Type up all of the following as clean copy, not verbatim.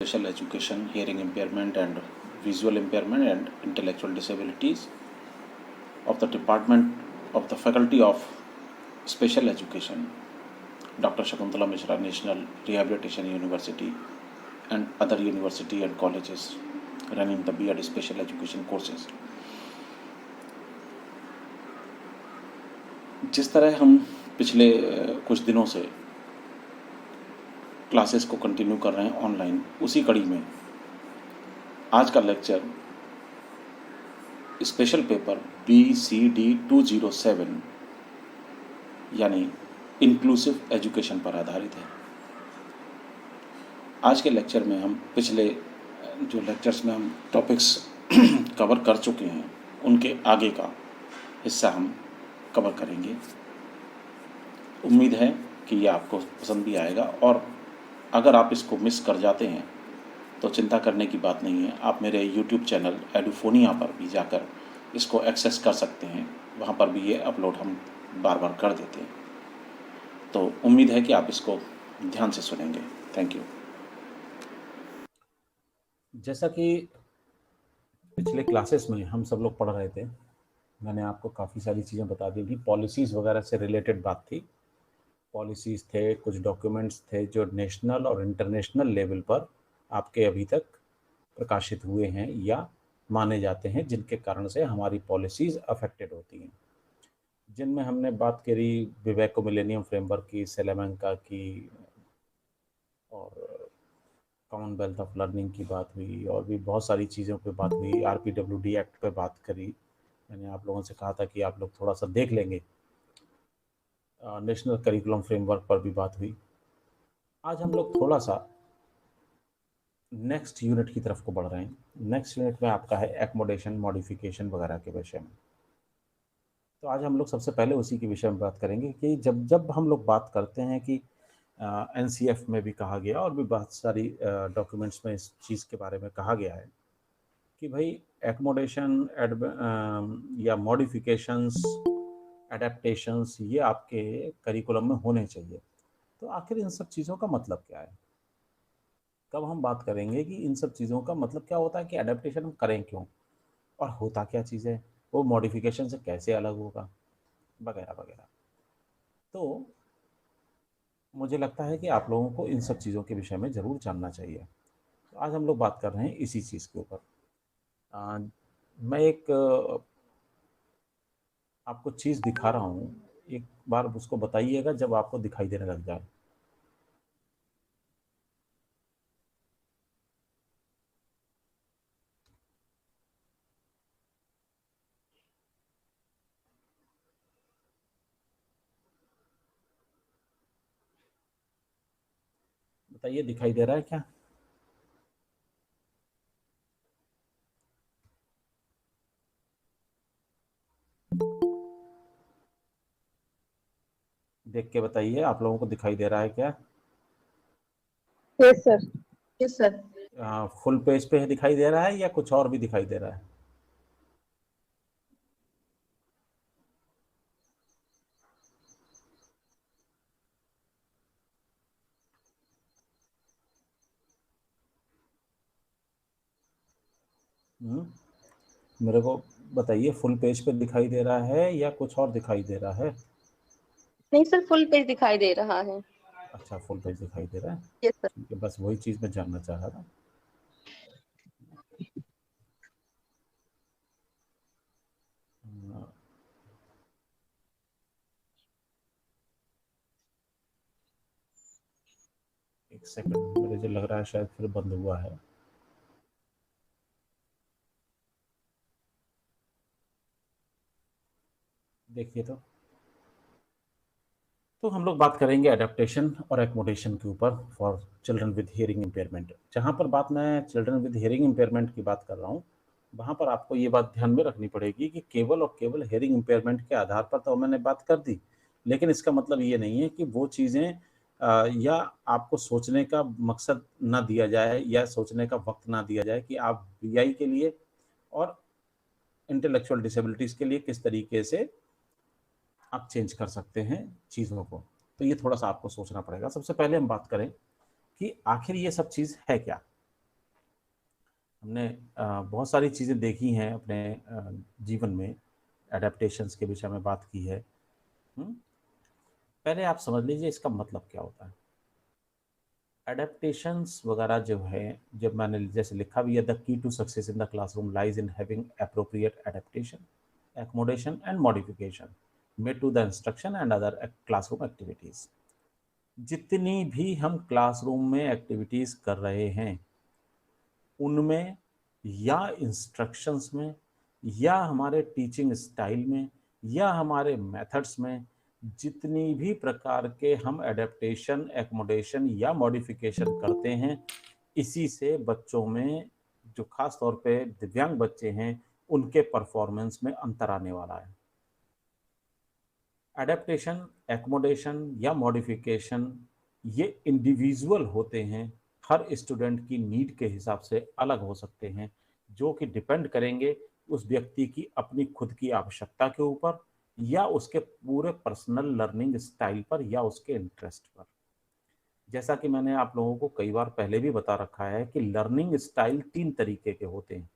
Special education, hearing impairment and visual impairment and intellectual disabilities of the Department of the Faculty of Special Education, Dr. Shakuntala Mishra, National Rehabilitation University and other university and colleges running the B.Ed Special Education courses. जिस तरह हम पिछले कुछ दिनों से classes को continue कर रहे हैं ऑनलाइन, उसी कड़ी में आज का लेक्चर स्पेशल पेपर BCD 207 यानी इंक्लूसिव एजुकेशन पर आधारित है। आज के लेक्चर में हम पिछले जो लेक्चर्स में हम टॉपिक्स कवर कर चुके हैं उनके आगे का हिस्सा हम कवर करेंगे। उम्मीद है कि ये आपको पसंद भी आएगा और अगर आप इसको मिस कर जाते हैं तो चिंता करने की बात नहीं है। आप मेरे YouTube चैनल एडुफोनिया पर भी जाकर इसको एक्सेस कर सकते हैं, वहाँ पर भी ये अपलोड हम बार बार कर देते हैं। तो उम्मीद है कि आप इसको ध्यान से सुनेंगे। Thank you. जैसा कि पिछले क्लासेस में हम सब लोग पढ़ रहे थे, मैंने आपको काफ़ी सारी चीज़ें बता दी थी। पॉलिसीज़ वगैरह से रिलेटेड बात थी। पॉलिसीज़ थे, कुछ डॉक्यूमेंट्स थे जो नेशनल और इंटरनेशनल लेवल पर आपके अभी तक प्रकाशित हुए हैं या माने जाते हैं, जिनके कारण से हमारी पॉलिसीज़ अफेक्टेड होती हैं। जिनमें हमने बात करी विवेको मिलेनियम फ्रेमवर्क की, सेलेमैंका की और कॉमनवेल्थ ऑफ लर्निंग की बात हुई और भी बहुत सारी चीज़ों पे बात हुई। RPWD एक्ट पे बात करी। मैंने आप लोगों से कहा था कि आप लोग थोड़ा सा देख लेंगे। नेशनल करिकुलम फ्रेमवर्क पर भी बात हुई। आज हम लोग थोड़ा सा नेक्स्ट यूनिट की तरफ को बढ़ रहे हैं। नेक्स्ट यूनिट में आपका है एकोमोडेशन, मॉडिफिकेशन वगैरह के विषय में। तो आज हम लोग सबसे पहले उसी के विषय में बात करेंगे कि जब हम लोग बात करते हैं कि NCF में भी कहा गया और भी बहुत सारी डॉक्यूमेंट्स में इस चीज़ के बारे में कहा गया है कि भाई एकोमोडेशन या मॉडिफिकेशंस, एडेप्टेशंस ये आपके करिकुलम में होने चाहिए। तो आखिर इन सब चीज़ों का मतलब क्या है? कब हम बात करेंगे कि इन सब चीज़ों का मतलब क्या होता है, कि एडेप्टेशन हम करें क्यों और होता क्या चीज़ है, वो मॉडिफिकेशन से कैसे अलग होगा, वगैरह वगैरह। तो मुझे लगता है कि आप लोगों को इन सब चीज़ों के विषय में ज़रूर जानना चाहिए। तो आज हम लोग बात कर रहे हैं इसी चीज़ के ऊपर। मैं एक आपको चीज़ दिखा रहा हूँ, एक बार उसको बताइएगा जब आपको दिखाई देने लग जाए। बताइए, दिखाई दे रहा है क्या? देख के बताइए, आप लोगों को दिखाई दे रहा है क्या? Yes sir. Yes sir. Full page पे दिखाई दे रहा है या कुछ और भी दिखाई दे रहा है? मेरे को बताइए, फुल पेज पे दिखाई दे रहा है या कुछ और दिखाई दे रहा है? नहीं सर, फुल पेज दिखाई दे रहा है। अच्छा, फुल पेज दिखाई दे रहा है। Yes sir. ठीक है, बस वही चीज़ मैं जानना चाह रहा था। एक सेकंड, मुझे जो लग रहा है शायद फिर बंद हुआ है। देखिए तो हम लोग बात करेंगे एडेप्टेशन और एकोमोडेशन के ऊपर for children with hearing impairment. जहाँ पर बात मैं चिल्ड्रन विद हियरिंग इम्पेयरमेंट की बात कर रहा हूँ, वहाँ पर आपको ये बात ध्यान में रखनी पड़ेगी कि केवल और केवल हियरिंग इम्पेयरमेंट के आधार पर तो मैंने बात कर दी, लेकिन इसका मतलब ये नहीं है कि वो चीज़ें या आपको सोचने का मकसद ना दिया जाए या सोचने का वक्त ना दिया जाए कि आप BI के लिए और इंटेलेक्चुअल डिसेबिलिटीज़ के लिए किस तरीके से आप चेंज कर सकते हैं चीज़ों को। तो ये थोड़ा सा आपको सोचना पड़ेगा। सबसे पहले हम बात करें कि आखिर ये सब चीज़ है क्या। हमने बहुत सारी चीज़ें देखी हैं अपने जीवन में, एडेप्टेशंस के विषय में बात की है। पहले आप समझ लीजिए इसका मतलब क्या होता है। एडेप्टेशंस वगैरह जो है, जब मैंने जैसे लिखा भी है, the key to success in the classroom lies in having appropriate adaptation, accommodation and modification made to the instruction and other classroom activities। जितनी भी हम क्लासरूम में एक्टिविटीज कर रहे हैं उनमें या इंस्ट्रक्शंस में या हमारे टीचिंग स्टाइल में या हमारे मेथड्स में जितनी भी प्रकार के हम एडेप्टेशन, एकोमोडेशन या मॉडिफिकेशन करते हैं, इसी से बच्चों में, जो खास तौर पे दिव्यांग बच्चे हैं, उनके परफॉर्मेंस में अंतर आने वाला है। एडेप्टेशन, एकोमोडेशन या मॉडिफिकेशन ये इंडिविजुअल होते हैं, हर स्टूडेंट की नीड के हिसाब से अलग हो सकते हैं, जो कि डिपेंड करेंगे उस व्यक्ति की अपनी खुद की आवश्यकता के ऊपर या उसके पूरे पर्सनल लर्निंग स्टाइल पर या उसके इंटरेस्ट पर। जैसा कि मैंने आप लोगों को कई बार पहले भी बता रखा है कि लर्निंग स्टाइल 3 तरीके के होते हैं।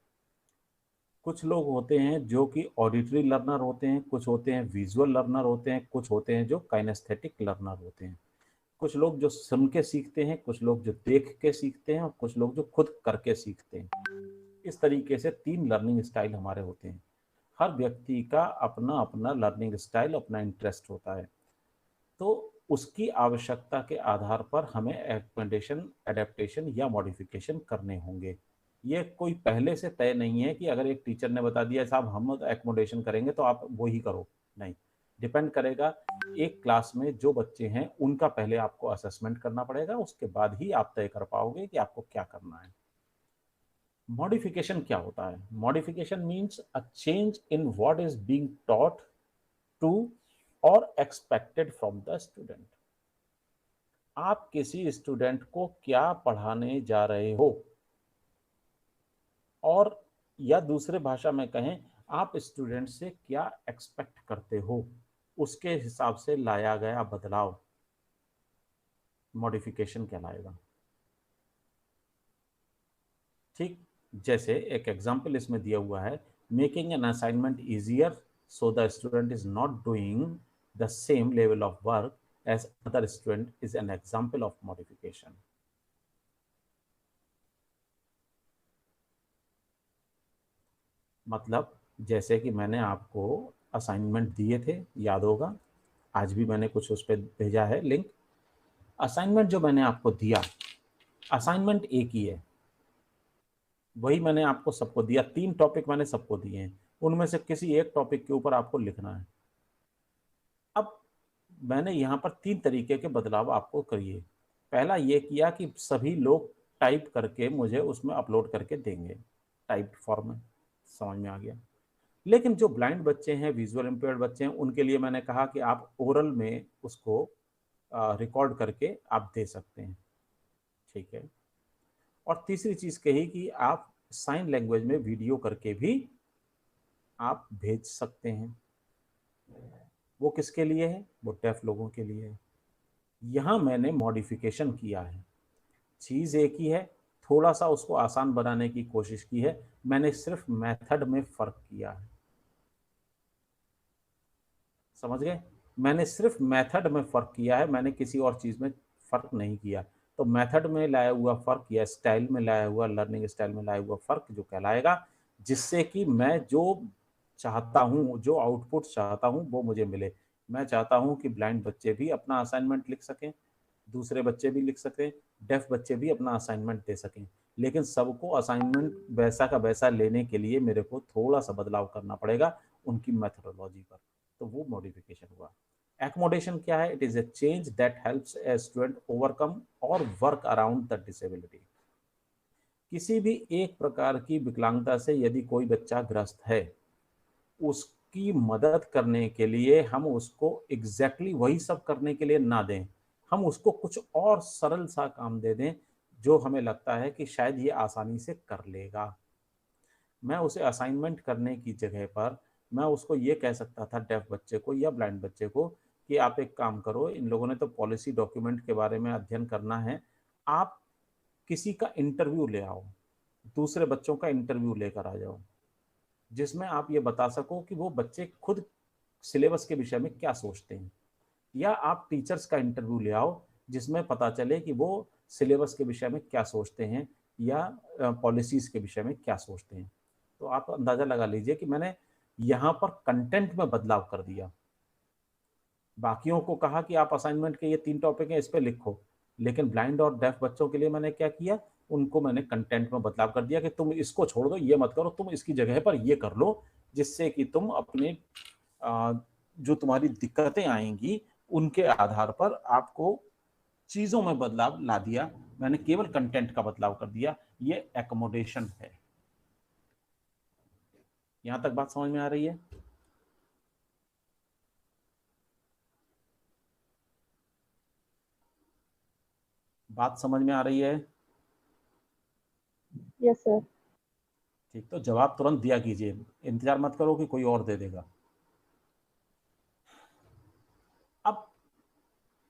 कुछ लोग होते हैं जो कि ऑडिटरी लर्नर होते हैं, कुछ होते हैं विजुअल लर्नर होते हैं, कुछ होते हैं जो काइनेस्थेटिक लर्नर होते हैं। कुछ लोग जो सुन के सीखते हैं, कुछ लोग जो देख के सीखते हैं और कुछ लोग जो खुद करके सीखते हैं। इस तरीके से 3 लर्निंग स्टाइल हमारे होते हैं। हर व्यक्ति का अपना अपना लर्निंग स्टाइल, अपना इंटरेस्ट होता है, तो उसकी आवश्यकता के आधार पर हमें एक्सपेंडेशन, एडेप्टेशन या मॉडिफिकेशन करने होंगे। ये कोई पहले से तय नहीं है कि अगर एक टीचर ने बता दिया साहब हम एकोमोडेशन करेंगे तो आप वो ही करो, नहीं। डिपेंड करेगा, एक क्लास में जो बच्चे हैं उनका पहले आपको असेसमेंट करना पड़ेगा, उसके बाद ही आप तय कर पाओगे कि आपको क्या करना है। मॉडिफिकेशन क्या होता है? Modification means a change in what is being taught to और एक्सपेक्टेड फ्रॉम द स्टूडेंट। आप किसी स्टूडेंट को क्या पढ़ाने जा रहे हो, और या दूसरे भाषा में कहें, आप स्टूडेंट से क्या एक्सपेक्ट करते हो, उसके हिसाब से लाया गया बदलाव मॉडिफिकेशन कहलाएगा। ठीक, जैसे एक एग्जांपल इसमें दिया हुआ है, making an assignment easier so the student is not doing the same level of work as other student is an example of modification. मतलब जैसे कि मैंने आपको असाइनमेंट दिए थे, याद होगा, आज भी मैंने कुछ उस पर भेजा है लिंक। असाइनमेंट जो मैंने आपको दिया, असाइनमेंट एक ही है, वही मैंने आपको सबको दिया। 3 टॉपिक मैंने सबको दिए हैं, उनमें से किसी एक टॉपिक के ऊपर आपको लिखना है। अब मैंने यहाँ पर 3 तरीके के बदलाव आपको करिए। पहला ये किया कि सभी लोग टाइप करके मुझे उसमें अपलोड करके देंगे, टाइप फॉर्म में, समझ में आ गया। लेकिन जो ब्लाइंड बच्चे हैं, विजुअल इम्पेयर्ड बच्चे हैं, उनके लिए मैंने कहा कि आप ओरल में उसको रिकॉर्ड करके आप दे सकते हैं, ठीक है। और तीसरी चीज़ कही कि आप साइन लैंग्वेज में वीडियो करके भी आप भेज सकते हैं। वो किसके लिए है? वो डेफ लोगों के लिए है। यहाँ मैंने मॉडिफिकेशन किया है, चीज़ एक ही है, थोड़ा सा उसको आसान बनाने की कोशिश की है, मैंने सिर्फ मेथड में फ़र्क किया है। समझ गए? मैंने सिर्फ मेथड में फ़र्क किया है, मैंने किसी और चीज़ में फ़र्क नहीं किया। तो मेथड में लाया हुआ फ़र्क या स्टाइल में लाया हुआ, लर्निंग स्टाइल में लाया हुआ फ़र्क जो कहलाएगा, जिससे कि मैं जो चाहता हूँ, जो आउटपुट चाहता हूँ वो मुझे मिले। मैं चाहता हूँ कि ब्लाइंड बच्चे भी अपना असाइनमेंट लिख सकें, दूसरे बच्चे भी लिख सकें, डेफ बच्चे भी अपना असाइनमेंट दे सकें। लेकिन सबको असाइनमेंट वैसा का वैसा लेने के लिए मेरे को थोड़ा सा बदलाव करना पड़ेगा उनकी मेथोडोलॉजी पर, तो वो मॉडिफिकेशन हुआ। एकोमोडेशन क्या है? It is a change that helps a student overcome और वर्क अराउंड द डिसेबिलिटी। किसी भी एक प्रकार की विकलांगता से यदि कोई बच्चा ग्रस्त है, उसकी मदद करने के लिए हम उसको एग्जैक्टली वही सब करने के लिए ना दें, हम उसको कुछ और सरल सा काम दे दें जो हमें लगता है कि शायद ये आसानी से कर लेगा। मैं उसे असाइनमेंट करने की जगह पर मैं उसको ये कह सकता था, डेफ बच्चे को या ब्लाइंड बच्चे को, कि आप एक काम करो, इन लोगों ने तो पॉलिसी डॉक्यूमेंट के बारे में अध्ययन करना है, आप किसी का इंटरव्यू ले आओ, दूसरे बच्चों का इंटरव्यू लेकर आ जाओ, जिसमें आप ये बता सको कि वो बच्चे खुद सिलेबस के विषय में क्या सोचते हैं, या आप टीचर्स का इंटरव्यू ले आओ जिसमें पता चले कि वो सिलेबस के विषय में क्या सोचते हैं या पॉलिसीज के विषय में क्या सोचते हैं। तो आप अंदाजा लगा लीजिए कि मैंने यहाँ पर कंटेंट में बदलाव कर दिया। बाकियों को कहा कि आप असाइनमेंट के ये 3 टॉपिक हैं, इस पे लिखो, लेकिन ब्लाइंड और डेफ बच्चों के लिए मैंने क्या किया, उनको मैंने कंटेंट में बदलाव कर दिया कि तुम इसको छोड़ दो, ये मत करो, तुम इसकी जगह पर ये कर लो, जिससे कि तुम अपने जो तुम्हारी दिक्कतें आएंगी उनके आधार पर आपको चीजों में बदलाव ला दिया। मैंने केवल कंटेंट का बदलाव कर दिया। ये एकोमोडेशन है। यहां तक बात समझ में आ रही है? बात समझ में आ रही है? Yes sir. ठीक, तो जवाब तुरंत दिया कीजिए, इंतजार मत करो कि कोई और दे देगा। अब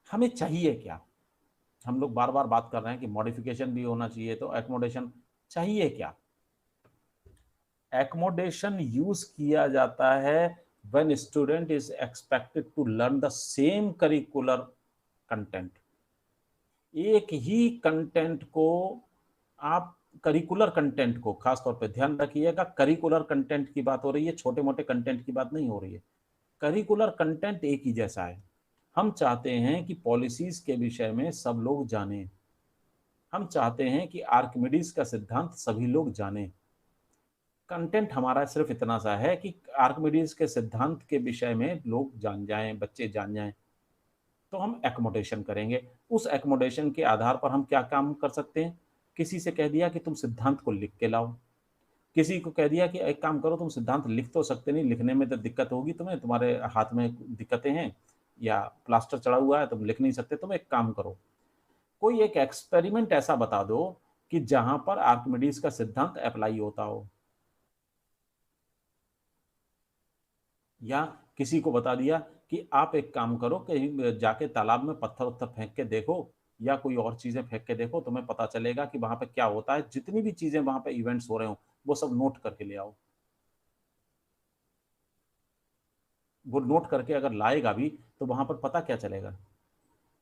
हमें चाहिए क्या? हम लोग बार बार बात कर रहे हैं कि मॉडिफिकेशन भी होना चाहिए, तो एकोमोडेशन चाहिए क्या? एकोमोडेशन यूज किया जाता है when student is expected to learn the same curricular content। एक ही कंटेंट को आप, करिकुलर कंटेंट को खासतौर पे ध्यान रखिएगा, करिकुलर कंटेंट की बात हो रही है, छोटे मोटे कंटेंट की बात नहीं हो रही है। करिकुलर कंटेंट एक ही जैसा है। हम चाहते हैं कि पॉलिसीज के विषय में सब लोग जानें। हम चाहते हैं कि आर्किमिडीज का सिद्धांत सभी लोग जानें। कंटेंट हमारा सिर्फ इतना सा है कि आर्किमिडीज के सिद्धांत के विषय में लोग जान जाएं, बच्चे जान जाएं। तो हम एकोमोडेशन करेंगे। उस एकोमोडेशन के आधार पर हम क्या काम कर सकते हैं? किसी से कह दिया कि तुम सिद्धांत को लिख के लाओ, किसी को कह दिया कि एक काम करो, तुम सिद्धांत लिख तो सकते नहीं, लिखने में तो दिक्कत होगी तुम्हें, तुम्हारे हाथ में दिक्कतें हैं या प्लास्टर चढ़ा हुआ है, तुम लिख नहीं सकते, तुम एक काम करो, कोई एक एक्सपेरिमेंट ऐसा बता दो कि जहां पर आर्किमिडीज का सिद्धांत अप्लाई होता हो। या किसी को बता दिया कि आप एक काम करो, कहीं जाके तालाब में पत्थर उत्थर फेंक के देखो या कोई और चीजें फेंक के देखो, तुम्हें पता चलेगा कि वहां पे क्या होता है। जितनी भी चीजें वहां पे इवेंट्स हो रहे हो वो सब नोट करके ले आओ। वो नोट करके अगर लाएगा भी तो वहां पर पता क्या चलेगा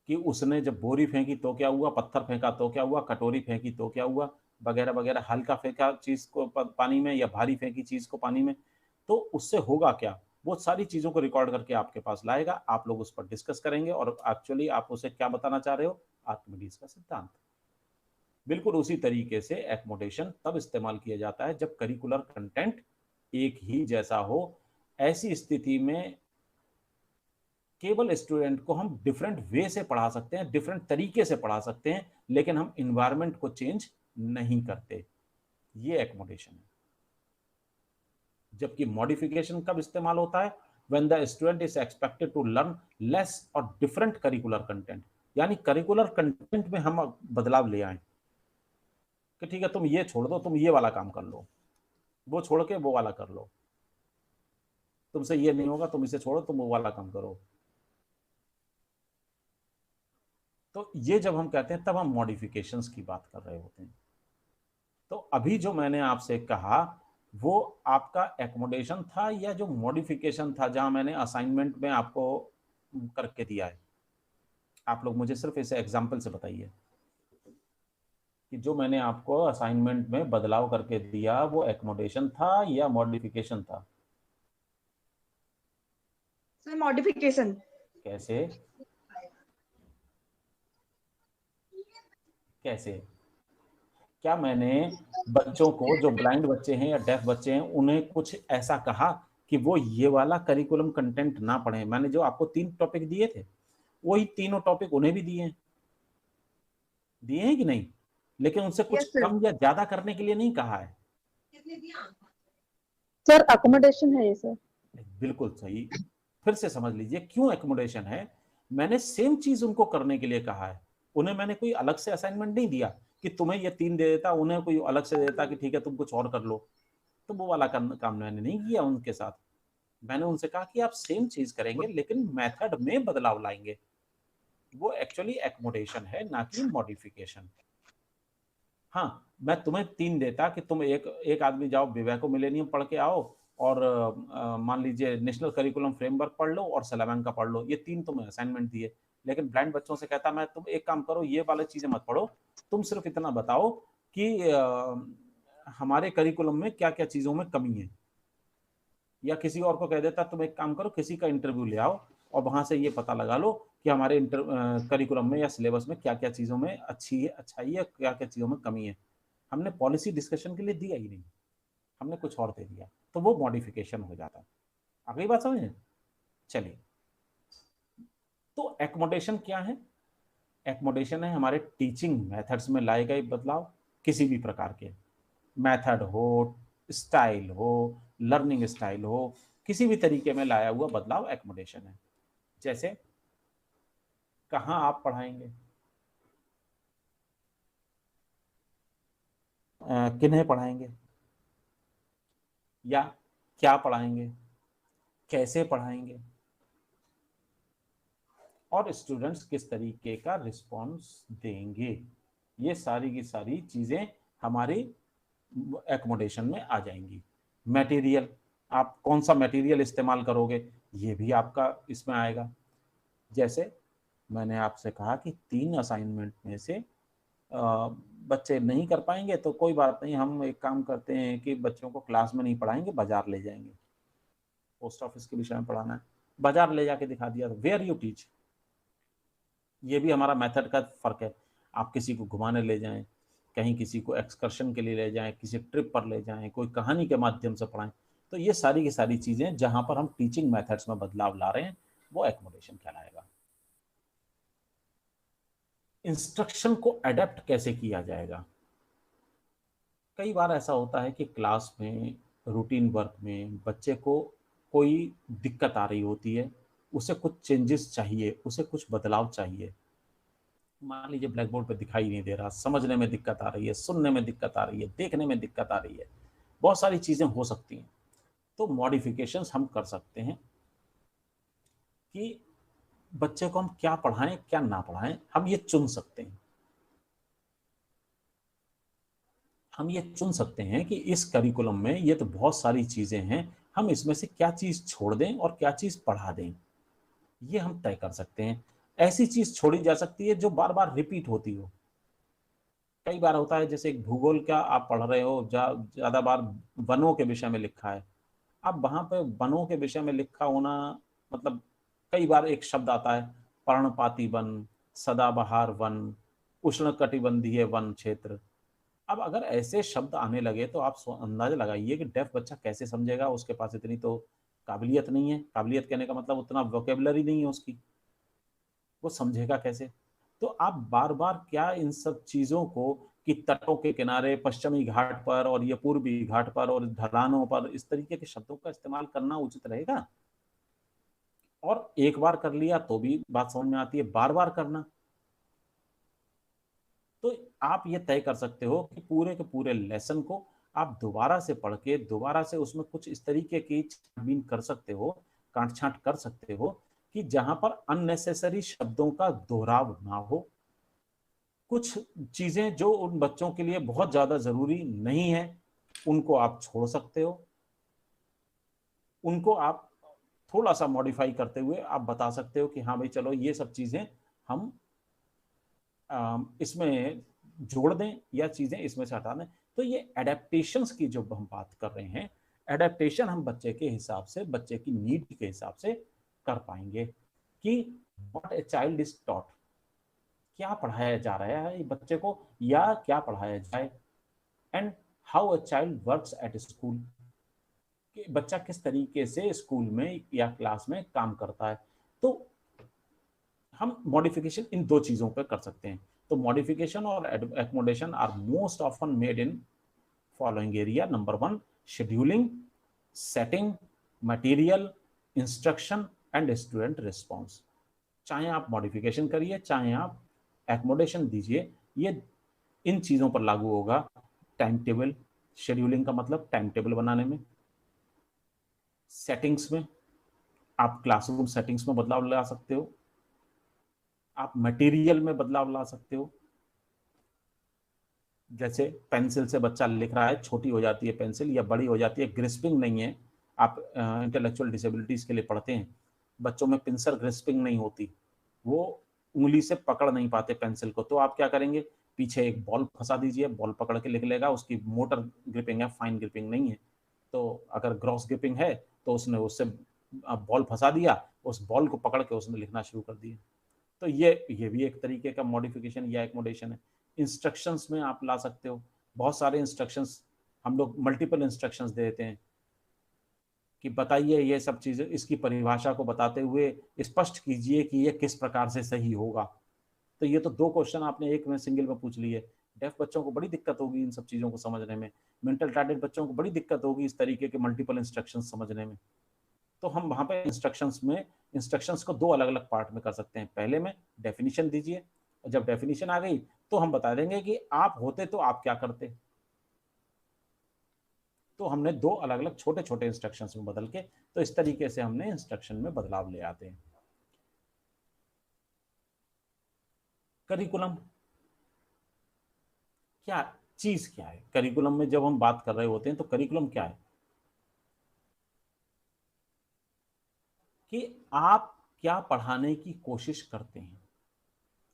कि उसने जब बोरी फेंकी तो क्या हुआ, पत्थर फेंका तो क्या हुआ, कटोरी फेंकी तो क्या हुआ, वगैरह वगैरह, हल्का फेंका चीज को पानी में या भारी फेंकी चीज को पानी में, तो उससे होगा क्या, वो सारी चीजों को रिकॉर्ड करके आपके पास लाएगा। आप लोग उस पर डिस्कस करेंगे और एक्चुअली आप उसे क्या बताना चाह रहे हो, आर्किमिडीज का सिद्धांत। बिल्कुल उसी तरीके से एकोमोडेशन तब इस्तेमाल किया जाता है जब करिकुलर कंटेंट एक ही जैसा हो। ऐसी स्थिति में केवल स्टूडेंट को हम डिफरेंट वे से पढ़ा सकते हैं, डिफरेंट तरीके से पढ़ा सकते हैं, लेकिन हम इन्वायरमेंट को चेंज नहीं करते। ये एकोमोडेशन है। जबकि मॉडिफिकेशन कब इस्तेमाल होता है? When the student is expected to learn less और डिफरेंट करिकुलर कंटेंट। यानी करिकुलर कंटेंट में हम बदलाव ले आए कि ठीक है तुम ये छोड़ दो, तुम ये वाला काम कर लो, वो छोड़ के वो वाला कर लो, तुमसे ये नहीं होगा, तुम इसे छोड़ो, तुम वो वाला काम करो। तो ये जब हम कहते हैं तब हम मॉडिफिकेशंस की बात कर रहे होते हैं। तो अभी जो मैंने आपसे कहा वो आपका एकोमोडेशन था या जो मॉडिफिकेशन था, जहां मैंने असाइनमेंट में आपको करके दिया है? आप लोग मुझे सिर्फ इसे एग्जाम्पल से बताइए कि जो मैंने आपको असाइनमेंट में बदलाव करके दिया वो एकोमोडेशन था या मॉडिफिकेशन था? Sir modification. कैसे? कैसे? क्या मैंने बच्चों को, जो ब्लाइंड बच्चे हैं या डेफ बच्चे हैं, उन्हें कुछ ऐसा कहा कि वो ये वाला करिकुलम कंटेंट ना पढ़ें? मैंने जो आपको 3 टॉपिक दिए थे वही तीनों टॉपिक उन्हें भी दिए हैं, दिए हैं कि नहीं? लेकिन उनसे कुछ Yes, sir. कम या ज्यादा करने के लिए नहीं कहा है। सर अकोमोडेशन है ये सर। बिल्कुल सही। फिर से समझ लीजिए क्यों एकोमोडेशन है। मैंने सेम चीज उनको करने के लिए कहा है। उन्हें मैंने कोई अलग से असाइनमेंट नहीं दिया कि तुम्हें ये 3 दे देता, उन्हें कोई अलग से देता कि ठीक है तुम कुछ और कर लो। तो वो वाला काम मैंने नहीं किया उनके साथ। मैंने उनसे कहा कि आप सेम चीज करेंगे लेकिन मेथड में बदलाव लाएंगे। वो एक्चुअली एकोमोडेशन है, ना कि मॉडिफिकेशन। हाँ, मैं तुम्हें 3 देता कि तुम एक आदमी जाओ विवेको मिलेनियम पढ़ के आओ और मान लीजिए नेशनल करिकुलम फ्रेमवर्क पढ़ लो और salamanca पढ़ लो। ये 3 तुम्हें असाइनमेंट दिए। लेकिन ब्लाइंड बच्चों से कहता मैं तुम एक काम करो, ये वाली चीज़ें मत पढ़ो, तुम सिर्फ इतना बताओ कि हमारे करिकुलम में क्या-क्या चीज़ों में कमी है। या किसी और को कह देता तुम एक काम करो, किसी का इंटरव्यू ले आओ और वहाँ से ये पता लगा लो कि हमारे करिकुलम में या सिलेबस में क्या-क्या चीज़ों में अच्छाई है, क्या-क्या चीज़ों में कमी है। हमने पॉलिसी डिस्कशन के लिए दिया ही नहीं, हमने कुछ और दे दिया, तो वो मॉडिफिकेशन हो जाता है। आ गई बात समझ में? चलिए, तो एकोमोडेशन क्या है? एकोमोडेशन है हमारे टीचिंग मेथड्स में लाए गए बदलाव, किसी भी प्रकार के मेथड हो, स्टाइल हो, लर्निंग स्टाइल हो, किसी भी तरीके में लाया हुआ बदलाव एकोमोडेशन है। जैसे कहाँ आप पढ़ाएंगे, किन्हें पढ़ाएंगे, या क्या पढ़ाएंगे, कैसे पढ़ाएंगे, और स्टूडेंट्स किस तरीके का रिस्पॉन्स देंगे। ये सारी की सारी चीज़ें हमारी एकोमोडेशन में आ जाएंगी। मटेरियल, आप कौन सा मटेरियल इस्तेमाल करोगे, ये भी आपका इसमें आएगा। जैसे मैंने आपसे कहा कि 3 असाइनमेंट में से बच्चे नहीं कर पाएंगे तो कोई बात नहीं, हम एक काम करते हैं कि बच्चों को क्लास में नहीं पढ़ाएंगे, बाजार ले जाएंगे। पोस्ट ऑफिस के विषय में पढ़ाना है, बाजार ले जाके दिखा दिया, वेयर यू टीच। ये भी हमारा मेथड का फर्क है। आप किसी को घुमाने ले जाएं, कहीं किसी को एक्सकर्शन के लिए ले जाएं, किसी ट्रिप पर ले जाएं, कोई कहानी के माध्यम से पढ़ाएं, तो ये सारी की सारी चीज़ें जहां पर हम टीचिंग मेथड्स में बदलाव ला रहे हैं वो एकोमोडेशन कहलाएगा। इंस्ट्रक्शन को अडेप्ट कैसे किया जाएगा? कई बार ऐसा होता है कि क्लास में रूटीन वर्क में बच्चे को कोई दिक्कत आ रही होती है, उसे कुछ चेंजेस चाहिए, उसे कुछ बदलाव चाहिए। मान लीजिए ब्लैक बोर्ड पे दिखाई नहीं दे रहा, समझने में दिक्कत आ रही है, सुनने में दिक्कत आ रही है, देखने में दिक्कत आ रही है, बहुत सारी चीज़ें हो सकती हैं। तो मॉडिफिकेशंस हम कर सकते हैं कि बच्चे को हम क्या पढ़ाएं क्या ना पढ़ाएं, हम ये चुन सकते हैं। हम ये चुन सकते हैं कि इस करिकुलम में ये तो बहुत सारी चीज़ें हैं, हम इसमें से क्या चीज़ छोड़ दें और क्या चीज़ पढ़ा दें, ये हम तय कर सकते हैं। ऐसी चीज़ छोड़ी जा सकती है जो बार बार रिपीट होती हो। कई बार होता है जैसे एक भूगोल का आप पढ़ रहे हो, ज़्यादा बार वनों के विषय में लिखा है। अब वहाँ पे वनों के विषय में लिखा होना मतलब कई बार एक शब्द आता है पर्णपाती वन, सदाबहार वन, उष्णकटिबंधीय वन क्षेत्र। अब अगर ऐसे शब्द आने लगे तो आप अंदाजा लगाइए कि डेफ बच्चा कैसे समझेगा, उसके पास इतनी तो काबिलियत नहीं है। काबिलियत कहने का मतलब उतना वोकेबलरी नहीं है उसकी, वो समझेगा कैसे? तो आप बार बार क्या इन सब चीज़ों को कि तटों के किनारे पश्चिमी घाट पर और ये पूर्वी घाट पर और ढलानों पर इस तरीके के शब्दों का इस्तेमाल करना उचित रहेगा? और एक बार कर लिया तो भी बात समझ में आती है, बार बार करना, तो आप ये तय कर सकते हो कि पूरे के पूरे लेसन को आप दोबारा से पढ़ के दोबारा से उसमें कुछ इस तरीके की छानबीन कर सकते हो, काट छांट कर सकते हो कि जहां पर अननेसेसरी शब्दों का दोहराव ना हो। कुछ चीजें जो उन बच्चों के लिए बहुत ज्यादा जरूरी नहीं है उनको आप छोड़ सकते हो, उनको आप थोड़ा सा मॉडिफाई करते हुए आप बता सकते हो कि हाँ भाई चलो ये सब चीजें हम इसमें जोड़ दें या चीजें इसमें से हटा दें। तो ये एडेप्टेशंस की जो हम बात कर रहे हैं, एडेप्टेशन हम बच्चे के हिसाब से, बच्चे की नीड के हिसाब से कर पाएंगे कि what a child is taught, क्या पढ़ाया जा रहा है बच्चे को या क्या पढ़ाया जाए, and how a child works at school, कि बच्चा किस तरीके से स्कूल में या क्लास में काम करता है। तो हम मॉडिफिकेशन इन दो चीज़ों पर कर सकते हैं। तो मॉडिफिकेशन और accommodation are most often made in following area. Number 1 scheduling, setting, material, instruction and student response. चाहे आप मॉडिफिकेशन करिए चाहे आप एकोमोडेशन दीजिए, ये इन चीज़ों पर लागू होगा। टाइम टेबल, शेड्यूलिंग का मतलब टाइम टेबल बनाने में, सेटिंग्स में आप क्लासरूम सेटिंग्स में बदलाव ला सकते हो, आप मटेरियल में बदलाव ला सकते हो, जैसे पेंसिल से बच्चा लिख रहा है, छोटी हो जाती है पेंसिल या बड़ी हो जाती है, ग्रिस्पिंग नहीं है। आप इंटेलेक्चुअल डिसेबिलिटीज के लिए पढ़ते हैं, बच्चों में पिंसर ग्रिस्पिंग नहीं होती, वो उंगली से पकड़ नहीं पाते पेंसिल को, तो आप क्या करेंगे, पीछे एक बॉल फंसा दीजिए, बॉल पकड़ के लिख लेगा, उसकी मोटर ग्रिपिंग है, फाइन ग्रिपिंग नहीं है। तो अगर ग्रॉस ग्रिपिंग है तो उसने उससे बॉल फंसा दिया, उस बॉल को पकड़ के उसने लिखना शुरू कर दिया। तो ये भी एक तरीके का मॉडिफिकेशन या एक्मोडेशन है। इंस्ट्रक्शंस में आप ला सकते हो, बहुत सारे इंस्ट्रक्शंस, हम लोग मल्टीपल इंस्ट्रक्शंस देते हैं कि बताइए ये सब चीजें, इसकी परिभाषा को बताते हुए स्पष्ट कीजिए कि ये किस प्रकार से सही होगा। तो ये तो 2 क्वेश्चन आपने एक में सिंगल में पूछ लिए। डेफ बच्चों को बड़ी दिक्कत होगी इन सब चीजों को समझने में, मेंटल रिटार्डेड बच्चों को बड़ी दिक्कत होगी इस तरीके के मल्टीपल इंस्ट्रक्शंस समझने में। तो हम वहां पे इंस्ट्रक्शंस को 2 अलग अलग पार्ट में कर सकते हैं। पहले में डेफिनेशन दीजिए, और जब डेफिनेशन आ गई तो हम बता देंगे कि आप होते तो आप क्या करते। तो हमने 2 अलग अलग छोटे छोटे इंस्ट्रक्शंस में बदल के, तो इस तरीके से हमने इंस्ट्रक्शन में बदलाव ले आते हैं। करिकुलम क्या चीज क्या है? करिकुलम में जब हम बात कर रहे होते हैं तो करिकुलम क्या है कि आप क्या पढ़ाने की कोशिश करते हैं,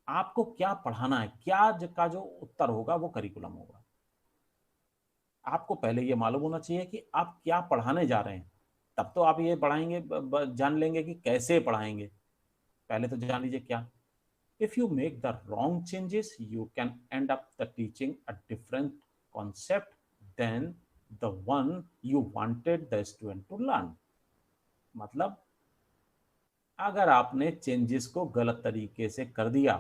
आपको क्या पढ़ाना है, क्या का जो उत्तर होगा वो करिकुलम होगा। आपको पहले ये मालूम होना चाहिए कि आप क्या पढ़ाने जा रहे हैं, तब तो आप ये पढ़ाएंगे, जान लेंगे कि कैसे पढ़ाएंगे। पहले तो जान लीजिए क्या। If you make the wrong changes, you can end up the teaching a different concept than the one you wanted the student to learn. मतलब अगर आपने चेंजेस को गलत तरीके से कर दिया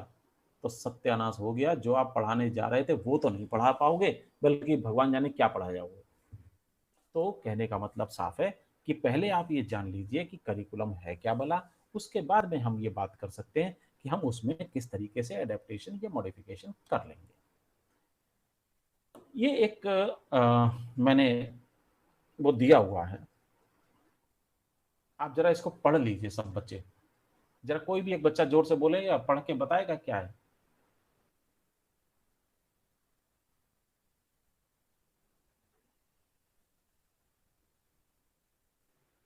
तो सत्यानाश हो गया, जो आप पढ़ाने जा रहे थे वो तो नहीं पढ़ा पाओगे, बल्कि भगवान जाने क्या पढ़ा जाओगे। तो कहने का मतलब साफ है कि पहले आप ये जान लीजिए कि करिकुलम है क्या भला, उसके बाद में हम ये बात कर सकते हैं कि हम उसमें किस तरीके से एडेप्टेशन या मॉडिफिकेशन कर लेंगे। ये एक मैंने वो दिया हुआ है, आप जरा इसको पढ़ लीजिए सब बच्चे, जरा कोई भी एक बच्चा जोर से बोले या पढ़ के बताएगा क्या है।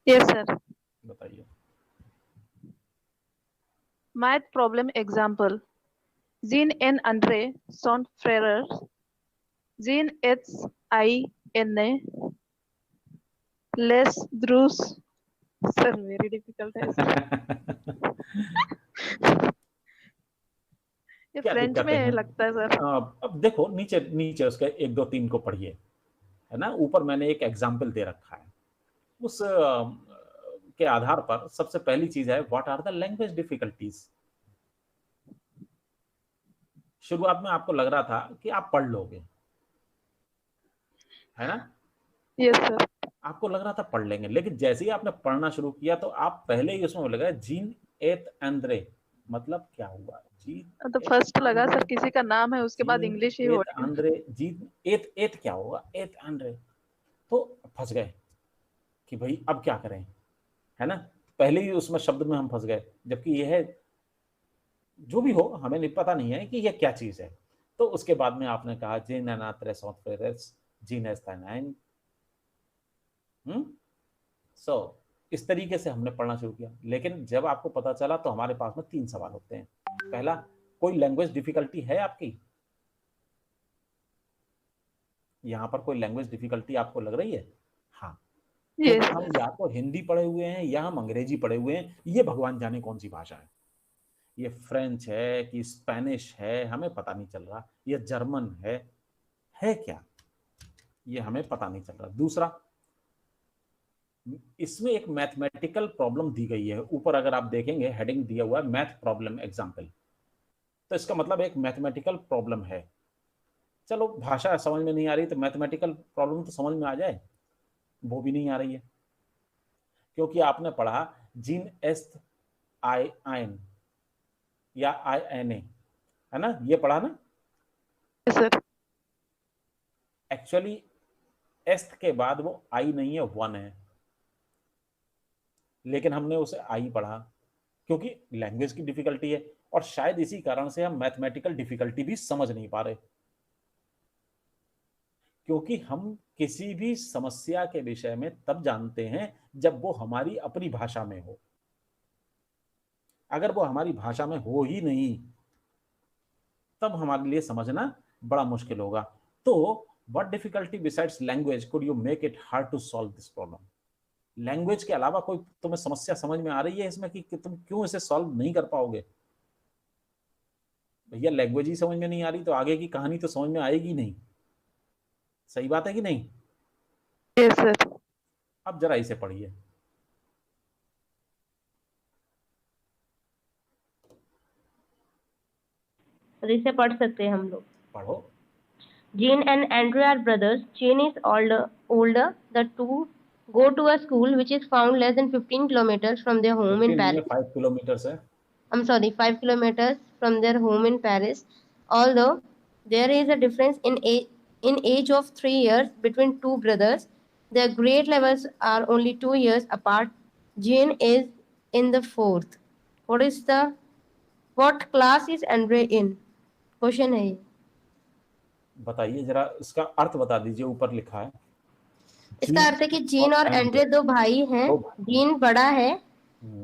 Yes, sir. बताइए। Math problem example. Jean N. Andre, son Ferrer. Jean H. I. N. A. Les Drus. Sir, very difficult है sir. ये क्या फ्रेंच दिक्कतें में हैं? लगता है सर। अब देखो नीचे नीचे उसके 1 2 3 को पढ़िए, है ना, ऊपर मैंने एक एग्जाम्पल दे रखा है, उस के आधार पर सबसे पहली चीज है, what are the language difficulties. शुरुआत में आपको लग रहा था कि आप पढ़ लोगे, है ना, यस सर। आपको लग रहा था पढ़ लेंगे, लेकिन जैसे ही आपने पढ़ना शुरू किया तो आप पहले ही उसमें लगा जीन एत एंद्रे, मतलब क्या हुआ, जीन तो एत फर्स्ट लगा आंद्रे, सर किसी का नाम है, उसके बाद जीन इंग्लिश ही हो एत रही है। आंद्रे, जीन एत एत क्या होगा, एत आंद्रे, तो फंस गए कि भाई अब क्या करें, है ना, पहले ही उसमें शब्द में हम फंस गए, जबकि यह है जो भी हो हमें नहीं पता नहीं है कि यह क्या चीज है। तो उसके बाद में आपने कहा जीन एनात्रेस जीन एस्टाइन, सो इस तरीके से हमने पढ़ना शुरू किया। लेकिन जब आपको पता चला तो हमारे पास में 3 सवाल होते हैं। पहला, कोई लैंग्वेज डिफिकल्टी है आपकी, यहां पर कोई लैंग्वेज डिफिकल्टी आपको लग रही है? हाँ, क्योंकि यस हम सर। या तो हिंदी पढ़े हुए हैं या हम अंग्रेजी पढ़े हुए हैं, ये भगवान जाने कौन सी भाषा है, ये फ्रेंच है कि स्पेनिश है हमें पता नहीं चल रहा, ये जर्मन है क्या, ये हमें पता नहीं चल रहा। दूसरा, इसमें एक मैथमेटिकल प्रॉब्लम दी गई है, ऊपर अगर आप देखेंगे हेडिंग दिया हुआ है मैथ प्रॉब्लम एग्जाम्पल, तो इसका मतलब एक मैथमेटिकल प्रॉब्लम है। चलो भाषा समझ में नहीं आ रही तो मैथमेटिकल प्रॉब्लम तो समझ में आ जाए, वो भी नहीं आ रही है, क्योंकि आपने पढ़ा जीन एस्ट आई आइन या आई एन ए, है ना, ये पढ़ा ना। Yes sir. एक्चुअली एस्ट के बाद वो आई नहीं है, 1 है, लेकिन हमने उसे आई पढ़ा क्योंकि लैंग्वेज की डिफिकल्टी है, और शायद इसी कारण से हम मैथमेटिकल डिफिकल्टी भी समझ नहीं पा रहे। क्योंकि हम किसी भी समस्या के विषय में तब जानते हैं जब वो हमारी अपनी भाषा में हो। अगर वो हमारी भाषा में हो ही नहीं तब हमारे लिए समझना बड़ा मुश्किल होगा। तो what difficulty besides language could you make it hard to solve this problem? Language के अलावा कोई तुम्हें समस्या समझ में आ रही है इसमें कि तुम क्यों इसे सॉल्व नहीं कर पाओगे? भैया लैंग्वेज ही समझ में नहीं आ रही तो आगे की कहानी तो समझ में आएगी नहीं। सही बात है कि नहीं? Yes, sir. अब जरा इसे पढ़िए। तो इसे पढ़ सकते हैं हम लोग। पढ़ो। Jean and Andrew are brothers. Jean is older. The two go to a school which is found less than 15 kilometers from their home in 15 नहीं, Paris. 5 किलोमीटर है। I'm sorry, 5 kilometers from their home in Paris. Although there is a difference in age of 3 years between two brothers, their grade levels are only 2 years apart. Jean is in the 4th. What class is Andre in? Question है ये। बताइए जरा, इसका अर्थ बता दीजिए। ऊपर लिखा है इसका अर्थ है कि जीन और एंड्रे दो भाई हैं। दो भाई। जीन बड़ा है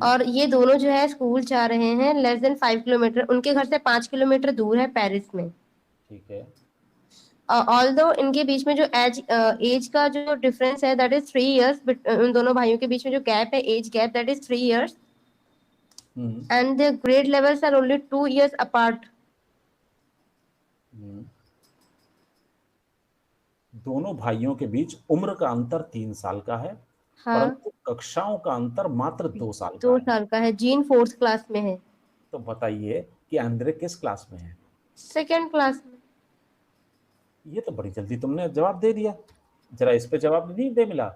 और ये दोनों जो है स्कूल जा रहे हैं लेस देन 5 किलोमीटर, उनके घर से 5 किलोमीटर दूर है पेरिस में। ठीक है। ऑल्दो इनके बीच में जो एज का जो डिफरेंस है दैट इज 3 इयर्स। उन दोनों भाइयों के बीच में जो गैप है, age gap, that is 3 years. And the grade levels are only 2 years apart. दोनों भाइयों के बीच उम्र का अंतर 3 साल का है। हाँ, परंतु कक्षाओं का अंतर मात्र 2 साल का 2 है। साल का है। जीन 4th क्लास में है। तो बताइए कि एंड्रे किस क्लास में है? 2nd क्लास में। ये तो बड़ी जल्दी तुमने जवाब दे दिया। जरा इस पे जवाब नहीं दे मिला,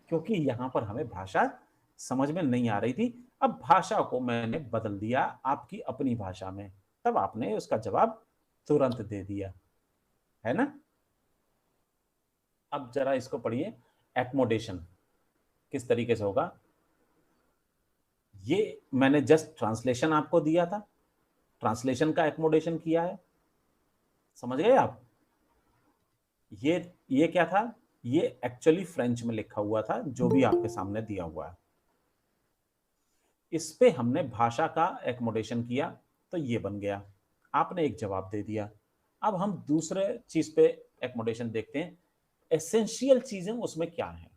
क्योंकि यहां पर हमें भाषा समझ में नहीं आ रही थी। अब भाषा को मैंने बदल दिया आपकी अपनी भाषा में, तब आपने उसका जवाब तुरंत दे दिया, है ना? अब जरा इसको पढ़िए। एकोमोडेशन किस तरीके से होगा? ये मैंने जस्ट ट्रांसलेशन आपको दिया था, ट्रांसलेशन का एकोमोडेशन किया है। समझ गए आप? ये क्या था? ये एक्चुअली फ्रेंच में लिखा हुआ था, जो भी आपके सामने दिया हुआ है। इस पे हमने भाषा का एकोमोडेशन किया तो ये बन गया। आपने एक जवाब दे दिया। अब हम दूसरे चीज पे एकोमोडेशन देखते हैं। एसेंशियल चीजें उसमें क्या है?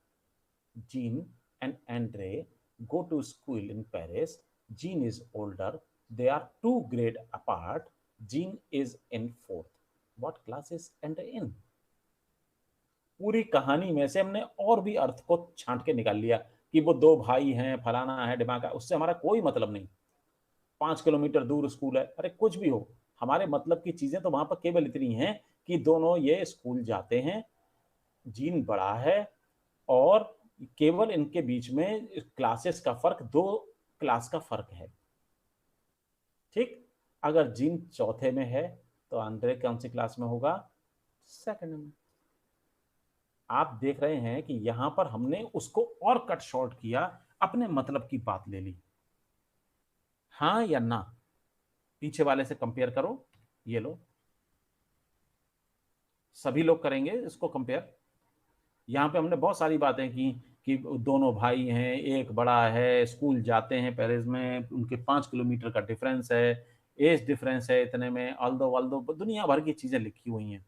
Gene and Andre go to school in Paris. Jean is older. They are 2 grade apart. Jean is in 4th. What class is Andre in? पूरी कहानी में से हमने और भी अर्थ को छांट के निकाल लिया कि वो 2 भाई हैं, फलाना है, ढिमाका। उससे हमारा कोई मतलब नहीं। 5 किलोमीटर दूर स्कूल है, अरे कुछ भी हो, हमारे मतलब की चीजें तो वहां पर केवल इतनी हैं कि दोनों ये स्कूल जाते हैं, जीन बड़ा है और केवल इनके बीच में क्लासेस का फर्क 2 क्लास का फर्क है। ठीक? अगर जीन 4थे में है तो आंद्रे कौन सी क्लास में होगा? 2nd में। आप देख रहे हैं कि यहां पर हमने उसको और कट शॉर्ट किया, अपने मतलब की बात ले ली। हाँ या ना? पीछे वाले से कंपेयर करो। ये लो, सभी लोग करेंगे इसको कंपेयर। यहाँ पे हमने बहुत सारी बातें की कि दोनों भाई हैं, एक बड़ा है, स्कूल जाते हैं पेरिस में, उनके 5 किलोमीटर का डिफरेंस है, एज डिफरेंस है इतने में, ऑल्दो दुनिया भर की चीजें लिखी हुई हैं।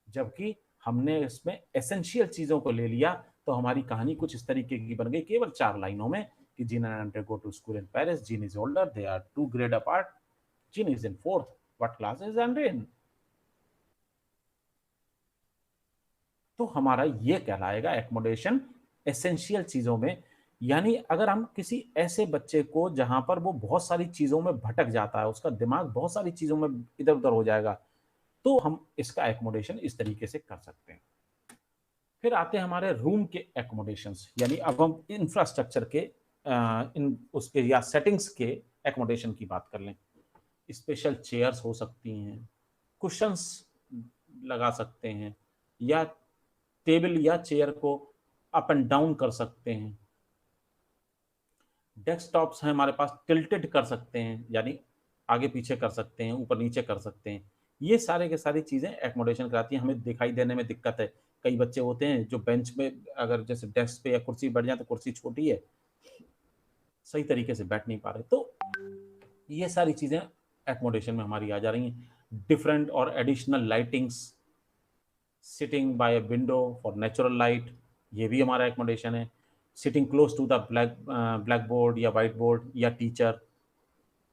जबकि हमने इसमें एसेंशियल चीजों को ले लिया तो हमारी कहानी कुछ इस तरीके की बन गई, केवल 4 लाइनों में कि Jean and Andre go to school in Paris, Jean is older, they are 2 grade apart, Jean is in 4th, what class is Andre in? तो हमारा ये कहलाएगा एकोमोडेशन एसेंशियल चीजों में। यानी अगर हम किसी ऐसे बच्चे को जहां पर वो बहुत सारी चीजों में भटक जाता है, उसका दिमाग बहुत सारी चीजों में इधर उधर हो जाएगा, तो हम इसका एकोमोडेशन इस तरीके से कर सकते हैं। फिर आते हैं हमारे रूम के एकोमोडेशंस, यानी अब हम इंफ्रास्ट्रक्चर के उसके या सेटिंग्स के एकोमोडेशन की बात कर लें। स्पेशल चेयर्स हो सकती हैं, कुशंस लगा सकते हैं, या टेबल या चेयर को अप एंड डाउन कर सकते हैं। डेस्कटॉप्स हैं हमारे पास, टिल्टेड कर सकते हैं, यानी आगे पीछे कर सकते हैं, ऊपर नीचे कर सकते हैं। ये सारे के सारी चीज़ें एकोमोडेशन कराती हैं। हमें दिखाई देने में दिक्कत है, कई बच्चे होते हैं जो बेंच पे अगर जैसे डेस्क पे या कुर्सी बैठ जाए तो कुर्सी छोटी है, सही तरीके से बैठ नहीं पा रहे। तो ये सारी चीज़ें एकोमोडेशन में हमारी आ जा रही हैं। डिफरेंट और additional lightings, sitting by a window for natural light, ये भी हमारा एकोमोडेशन है। Sitting close to the black board या वाइट बोर्ड या टीचर,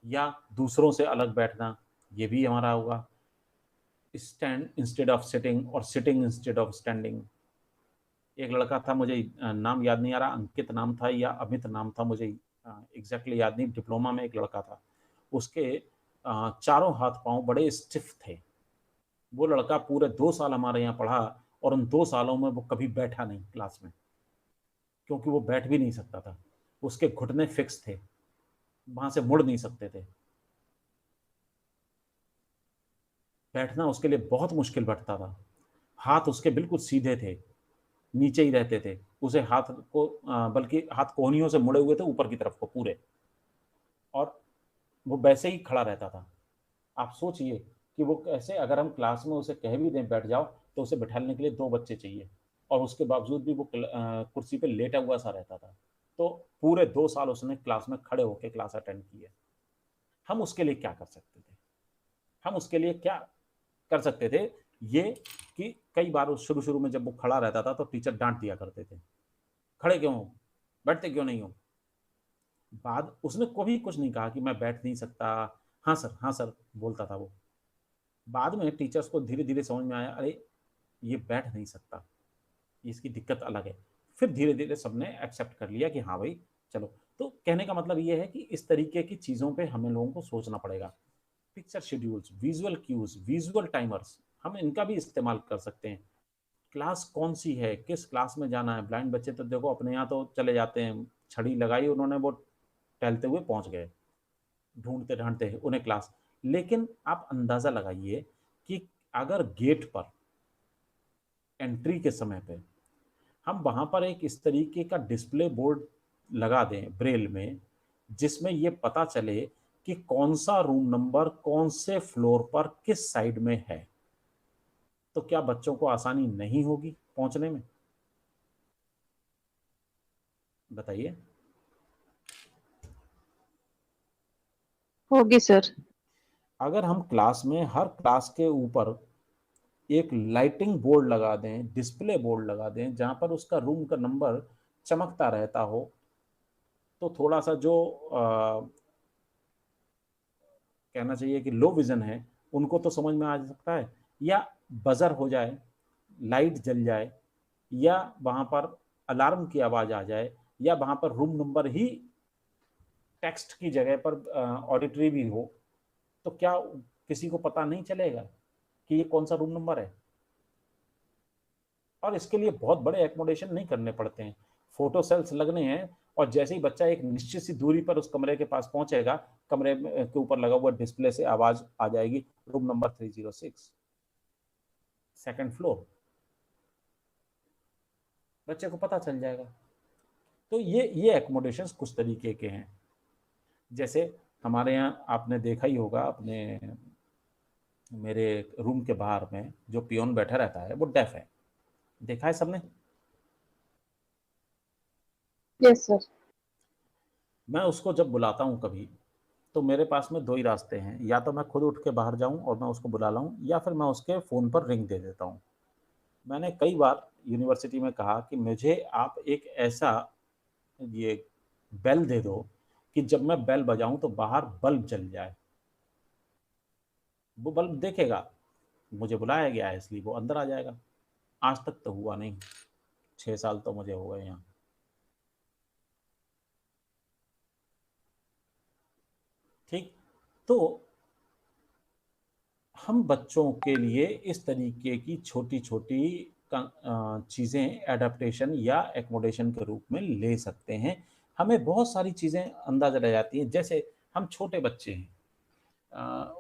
या दूसरों से अलग बैठना, ये भी हमारा होगा। स्टैंड इंस्टेड ऑफ सिटिंग और सिटिंग इंस्टेड ऑफ स्टैंडिंग। एक लड़का था, मुझे नाम याद नहीं आ रहा, अंकित नाम था या अमित नाम था, मुझे एग्जैक्टली याद नहीं। डिप्लोमा में एक लड़का था, उसके चारों हाथ पांव बड़े स्टिफ थे। वो लड़का पूरे 2 साल हमारे यहाँ पढ़ा और उन 2 सालों में वो कभी बैठा नहीं क्लास में, क्योंकि वो बैठ भी नहीं सकता था। उसके घुटने फिक्स थे, वहां से मुड़ नहीं सकते थे। बैठना उसके लिए बहुत मुश्किल बैठता था। हाथ उसके बिल्कुल सीधे थे, नीचे ही रहते थे। उसे हाथ को बल्कि हाथ कोहनियों से मुड़े हुए थे ऊपर की तरफ को पूरे, और वो वैसे ही खड़ा रहता था। आप सोचिए कि वो कैसे, अगर हम क्लास में उसे कह भी दें बैठ जाओ तो उसे बैठाने के लिए 2 बच्चे चाहिए, और उसके बावजूद भी वो कुर्सी पे लेटा हुआ सा रहता था। तो पूरे 2 साल उसने क्लास में खड़े होकर क्लास अटेंड की है। हम उसके लिए क्या कर सकते थे? हम उसके लिए क्या कर सकते थे, ये कि कई बार शुरू शुरू में जब वो खड़ा रहता था तो टीचर डांट दिया करते थे, खड़े क्यों हो, बैठते क्यों नहीं हो। बाद उसने कभी कुछ नहीं कहा कि मैं बैठ नहीं सकता, हाँ सर बोलता था वो। बाद में टीचर्स को धीरे धीरे समझ में आया, अरे ये बैठ नहीं सकता, इसकी दिक्कत अलग है। फिर धीरे धीरे सबने एक्सेप्ट कर लिया कि हाँ भाई चलो। तो कहने का मतलब ये है कि इस तरीके की चीज़ों पे हमें लोगों को सोचना पड़ेगा। Picture schedules, visual cues, visual timers, हम इनका भी इस्तेमाल कर सकते हैं। क्लास कौन सी है, किस क्लास में जाना है। ब्लाइंड बच्चे तो देखो अपने यहाँ तो चले जाते हैं, छड़ी लगाई उन्होंने, वो टहलते हुए पहुंच गए, ढूंढते ढांढते उन्हें क्लास। लेकिन आप अंदाज़ा लगाइए कि अगर गेट पर एंट्री के समय पे हम वहां पर एक इस तरीके का डिस्प्ले बोर्ड लगा दें ब्रेल में, जिसमें ये पता चले कि कौन सा रूम नंबर कौन से फ्लोर पर किस साइड में है, तो क्या बच्चों को आसानी नहीं होगी पहुंचने में? बताइए। होगी सर। अगर हम क्लास में हर क्लास के ऊपर एक लाइटिंग बोर्ड लगा दें, डिस्प्ले बोर्ड लगा दें, जहां पर उसका रूम का नंबर चमकता रहता हो, तो थोड़ा सा जो कहना चाहिए कि लो विजन है उनको तो समझ में आ सकता है। या बजर हो जाए, लाइट जल जाए, या वहां पर अलार्म की आवाज आ जाए, या वहां पर रूम नंबर ही टेक्स्ट की जगह पर ऑडिटरी भी हो, तो क्या किसी को पता नहीं चलेगा कि ये कौन सा रूम नंबर है? और इसके लिए बहुत बड़े एकोमोडेशन नहीं करने पड़ते हैं, फोटो सेल्स लगने हैं, और जैसे ही बच्चा एक निश्चित सी दूरी पर उस कमरे के पास पहुंचेगा, कमरे के ऊपर लगा हुआ डिस्प्ले से आवाज आ जाएगी, रूम नंबर 306, सेकंड फ्लोर, बच्चे को पता चल जाएगा। तो ये एकोमोडेशंस कुछ तरीके के हैं। जैसे हमारे यहाँ आपने देखा ही होगा, अपने मेरे रूम के बाहर में जो पियोन बैठा रहता है वो डेफ है, देखा है सबने? Yes sir. मैं उसको जब बुलाता हूँ कभी, तो मेरे पास में 2 ही रास्ते हैं, या तो मैं खुद उठ के बाहर जाऊँ और मैं उसको बुला लाऊँ, या फिर मैं उसके फ़ोन पर रिंग दे देता हूँ। मैंने कई बार यूनिवर्सिटी में कहा कि मुझे आप एक ऐसा ये बेल दे दो कि जब मैं बेल बजाऊं तो बाहर बल्ब जल जाए। वो बल्ब देखेगा मुझे बुलाया गया है, इसलिए वो अंदर आ जाएगा। आज तक तो हुआ नहीं, 6 साल तो मुझे हो गए यहाँ। ठीक, तो हम बच्चों के लिए इस तरीके की छोटी छोटी चीज़ें एडाप्टेशन या एकोमोडेशन के रूप में ले सकते हैं। हमें बहुत सारी चीज़ें अंदाज़ा रह जाती हैं। जैसे हम छोटे बच्चे हैं,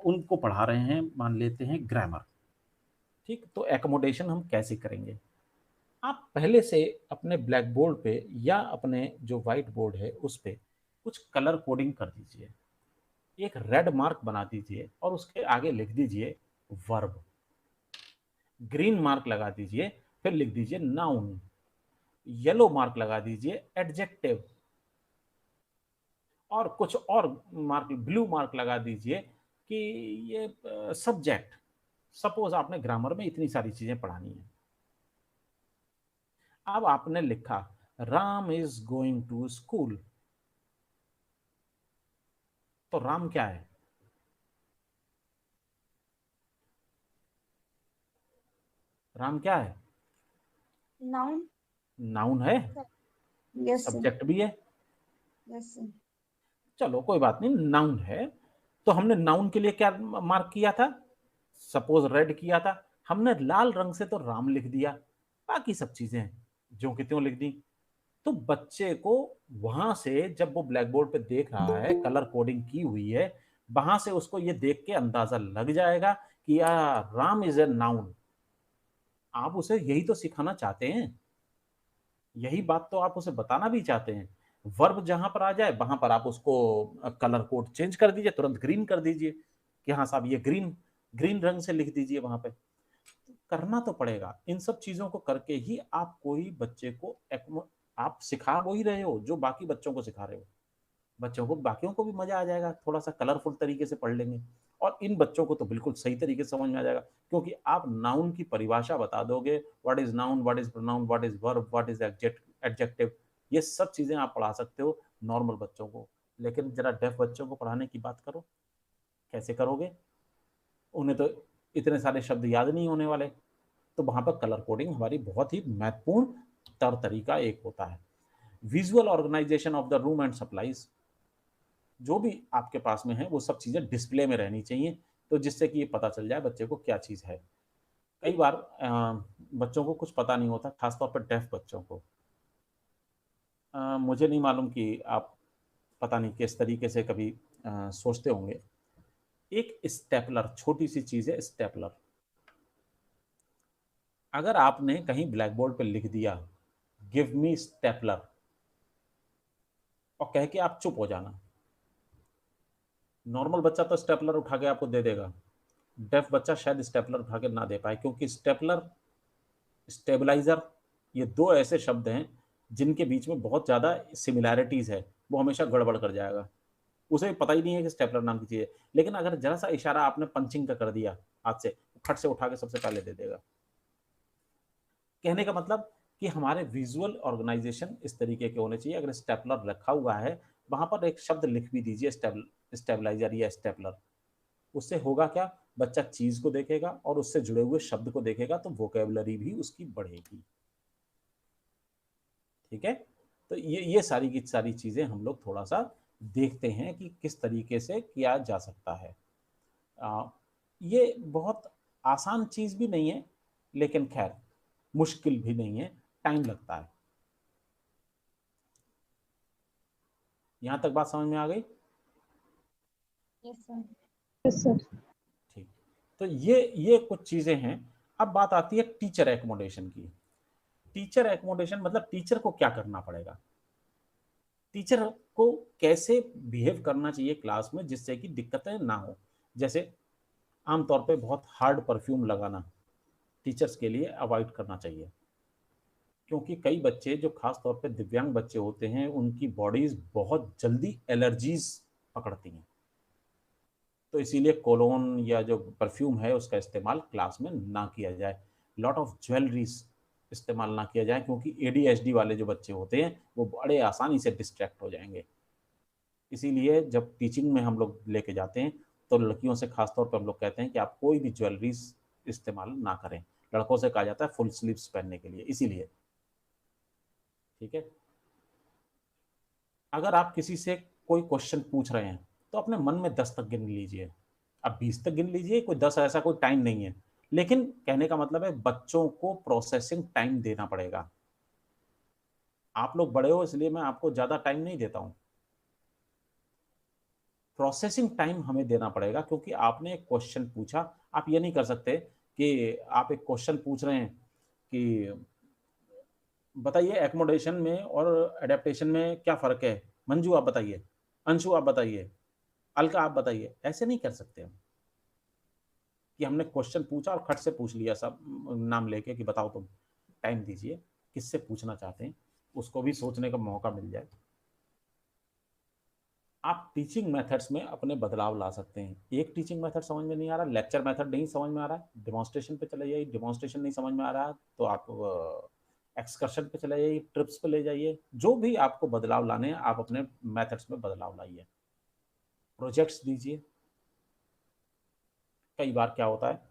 उनको पढ़ा रहे हैं, मान लेते हैं ग्रामर, ठीक, तो एकोमोडेशन हम कैसे करेंगे? आप पहले से अपने ब्लैक बोर्ड पे या अपने जो वाइट बोर्ड है उस पे कुछ कलर कोडिंग कर दीजिए, एक रेड मार्क बना दीजिए और उसके आगे लिख दीजिए वर्ब। ग्रीन मार्क लगा दीजिए, फिर लिख दीजिए नाउन। येलो मार्क लगा दीजिए एडजेक्टिव, और कुछ और मार्क, ब्लू मार्क लगा दीजिए कि ये सब्जेक्ट। सपोज आपने ग्रामर में इतनी सारी चीजें पढ़ानी है। अब आपने लिखा Ram is going to school, तो राम क्या है? राम क्या है? Noun. नाउन है, Yes, sir. सब्जेक्ट भी है। Yes, sir. चलो कोई बात नहीं, नाउन है। तो हमने नाउन के लिए क्या मार्क किया था? सपोज रेड किया था, हमने लाल रंग से तो राम लिख दिया, बाकी सब चीजें जो कि त्यों लिख दी। तो बच्चे को वहां से जब वो ब्लैक बोर्ड पे देख रहा है, कलर कोडिंग की हुई है, वहां से उसको ये देख के अंदाजा लग जाएगा कि यार राम इज ए नाउन। आप उसे यही तो सिखाना चाहते हैं, यही बात तो आप उसे बताना भी चाहते हैं। वर्ब जहां पर आ जाए वहां पर आप उसको कलर कोड चेंज कर दीजिए, तुरंत ग्रीन कर दीजिए कि हाँ साहब ये ग्रीन, ग्रीन रंग से लिख दीजिए वहां पे। करना तो पड़ेगा, इन सब चीजों को करके ही आप कोई बच्चे को आप सिखा वही रहे हो जो बाकी बच्चों को सिखा रहे हो। बच्चों को, बाकियों को भी मजा आ जाएगा, थोड़ा सा कलरफुल तरीके से पढ़ लेंगे, और इन बच्चों को तो बिल्कुल सही तरीके से समझ में आ जाएगा, क्योंकि आप नाउन की परिभाषा बता दोगे, what is noun, what is pronoun, what is verb, what is adjective, ये सब चीजें आप पढ़ा सकते हो नॉर्मल बच्चों को। लेकिन जरा डेफ बच्चों को पढ़ाने की बात करो, कैसे करोगे? उन्हें तो इतने सारे शब्द याद नहीं होने वाले। तो वहां पर कलर कोडिंग हमारी बहुत ही महत्वपूर्ण तरीका एक होता है। Visual organization of the room and supplies, जो भी आपके पास में है वो सब चीजें डिस्प्ले में रहनी चाहिए, तो जिससे कि ये पता चल जाए बच्चे को क्या चीज है। कई बार बच्चों को कुछ पता नहीं होता, खासतौर पर डेफ बच्चों को। मुझे नहीं मालूम कि आप पता नहीं किस तरीके से कभी सोचते होंगे। एक स्टेपलर, छोटी सी चीज है स्टेपलर। अगर आपने कहीं ब्लैक बोर्ड पर लिख दिया गिव मी स्टेपलर और कह के आप चुप हो जाना, नॉर्मल बच्चा तो स्टेपलर उठा के आपको दे देगा, डेफ बच्चा शायद स्टेपलर उठा के ना दे पाए, क्योंकि स्टेपलर, स्टेबलाइजर, ये दो ऐसे शब्द हैं जिनके बीच में बहुत ज़्यादा सिमिलैरिटीज़ है, वो हमेशा गड़बड़ कर जाएगा। उसे पता ही नहीं है कि स्टेपलर नाम की चीज़ है, लेकिन अगर जरा सा इशारा आपने पंचिंग का कर दिया हाथ से, फट से उठा के सबसे पहले दे देगा। कहने का मतलब कि हमारे विजुअल ऑर्गेनाइजेशन इस तरीके के होने चाहिए। अगर स्टेपलर रखा हुआ है, वहां पर एक शब्द लिख भी दीजिए स्टेबलाइजर या स्टेपलर। उससे होगा क्या, बच्चा चीज को देखेगा और उससे जुड़े हुए शब्द को देखेगा, तो वोकेबलरी भी उसकी बढ़ेगी। ठीक है, तो ये सारी की सारी चीजें हम लोग थोड़ा सा देखते हैं कि किस तरीके से किया जा सकता है। ये बहुत आसान चीज भी नहीं है, लेकिन खैर मुश्किल भी नहीं है, टाइम लगता है। यहां तक बात समझ में आ गई? Yes, sir. Yes, sir. ठीक, तो ये कुछ चीजें हैं। अब बात आती है टीचर एकोमोडेशन की। टीचर एकोमोडेशन मतलब टीचर को क्या करना पड़ेगा, टीचर को कैसे बिहेव करना चाहिए क्लास में जिससे कि दिक्कतें ना हो। जैसे आमतौर पे बहुत हार्ड परफ्यूम लगाना टीचर्स के लिए अवॉइड करना चाहिए, क्योंकि कई बच्चे जो खास तौर पे दिव्यांग बच्चे होते हैं, उनकी बॉडीज बहुत जल्दी एलर्जीज पकड़ती हैं। तो इसीलिए कोलोन या जो परफ्यूम है उसका इस्तेमाल क्लास में ना किया जाए। लॉट ऑफ ज्वेलरीज इस्तेमाल ना किया जाए, क्योंकि एडीएचडी वाले जो बच्चे होते हैं वो बड़े आसानी से डिस्ट्रैक्ट हो जाएंगे। इसीलिए जब टीचिंग में हम लोग लेके जाते हैं तो लड़कियों से खासतौर पर हम लोग कहते हैं कि आप कोई भी ज्वेलरीज इस्तेमाल ना करें। लड़कों से कहा जाता है फुल स्लीव्स पहनने के लिए, इसीलिए। ठीक है, अगर आप किसी से कोई क्वेश्चन पूछ रहे हैं तो अपने मन में 10 तक गिन लीजिए, अब 20 तक गिन लीजिए, कोई 10 ऐसा कोई टाइम नहीं है। लेकिन कहने का मतलब है बच्चों को प्रोसेसिंग टाइम देना पड़ेगा। आप लोग बड़े हो इसलिए मैं आपको ज्यादा टाइम नहीं देता हूं, प्रोसेसिंग टाइम हमें देना पड़ेगा। क्योंकि आपने एक क्वेश्चन पूछा, आप ये नहीं कर सकते कि आप एक क्वेश्चन पूछ रहे हैं कि बताइए एकोमोडेशन में और एडेप्टेशन में क्या फ़र्क है, मंजू आप बताइए, अंशु आप बताइए, अलका आप बताइए। ऐसे नहीं कर सकते हम। कि हमने क्वेश्चन पूछा और खट से पूछ लिया सब नाम लेके कि बताओ तुम, टाइम दीजिए, किससे पूछना चाहते हैं, उसको भी सोचने का मौका मिल जाए। आप टीचिंग मेथड्स में अपने बदलाव ला सकते हैं। एक टीचिंग मेथड समझ में नहीं आ रहा, लेक्चर मेथड नहीं समझ में आ रहा, डेमोन्स्ट्रेशन पे चले जाइए, डेमोन्स्ट्रेशन नहीं समझ में आ रहा तो आप एक्सकर्शन पे चले जाइए, ट्रिप्स पे ले जाइए, जो भी आपको बदलाव लाने हैं आप अपने मेथड्स में बदलाव लाइए। प्रोजेक्ट्स दीजिए। कई बार क्या होता है